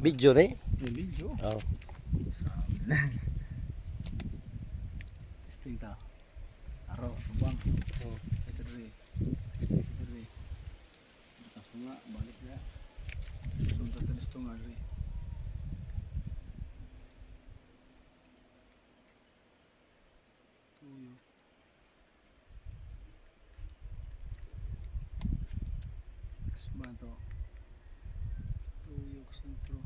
Video ni? Video. Oh. Testing ta. Aro, tubang. Oh. Ito rin. Testing ito rin. Tapos nga, balik na. Sunta ka listo nga rin. Tuyo. Banto. Tuyo, sentro.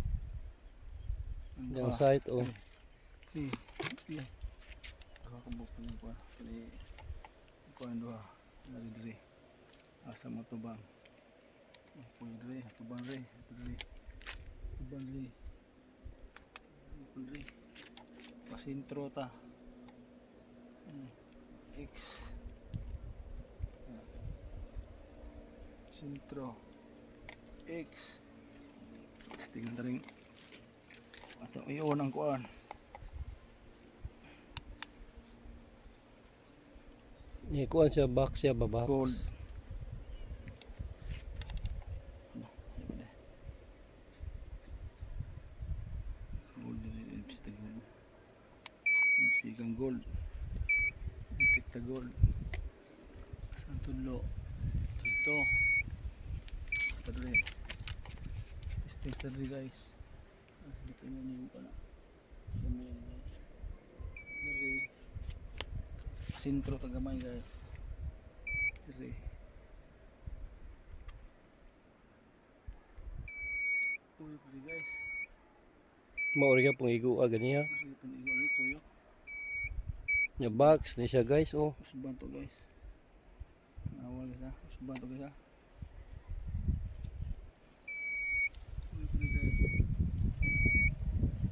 Yang side oh. Si, iya. Ako kabuktan ko. Kali ko ando lagi dire. Asa mo tubang. Ko dire, tubang dire, dire. Tubang dire. Ko dire. Pasintro ta. X. Sintro. X. Tingnan ta ring ato iyon ang kuan. Ni kuan siya box siya baba. Gold. Gold din pisting gold. Sigang gold. Tikta gold. Asan tudlo? Ito. Padre. Pisting sadri guys. Di pa yun yung pala. Dari sintro tagamay guys. Dari tuyo pala guys. Mao ri ka pong igua ganiya. Ito pang igo rin tuyo. Nya box ni siya guys oh. Usban to guys. Nawal guys ha. Usban to guys ha. Tuyo pala guys.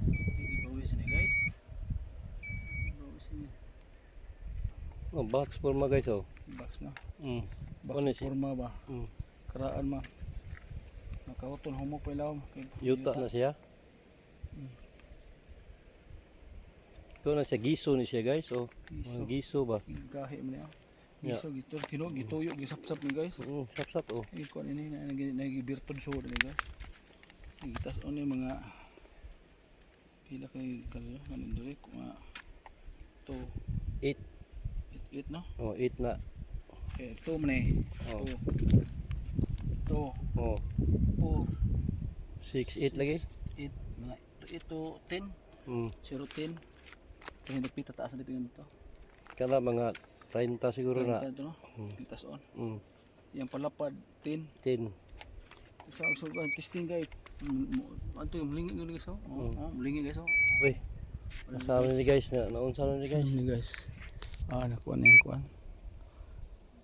Igipawis ni guys. Igipawis ni. Oh, box forma guys oh. Box na. Ano Box siya? forma ba? Mm. Karaan ma. Nakauton humok pa ilaw. Yuta na siya. Ito na siya giso ni siya guys oh. Giso. Giso ba? Gahi man niya. Yeah. Giso gitor tinog gituyo gisapsap ni guys. Sap-sap oh. Ikon ini nagibirtod so ni guys. Itas on yung mga pila kay kalo kanin dire ko nga to 8. 8 no? Oh, 8 na. Okay, to man eh. Oh. To Oh. 4 6, 8 lagi. 8 mga ito 10 Mm. 010 kaya nagpita taas na dipin to. Kana mga 30 siguro na. Ito no. Pitas on. Yang palapad 10. 10. So testing guys. Ano yung mlingi guys oh. Oh, mlingi guys oh. Uy. Nasalo ni guys na naunsa ni guys. Ni guys. Ah, nakuha na yung kuan.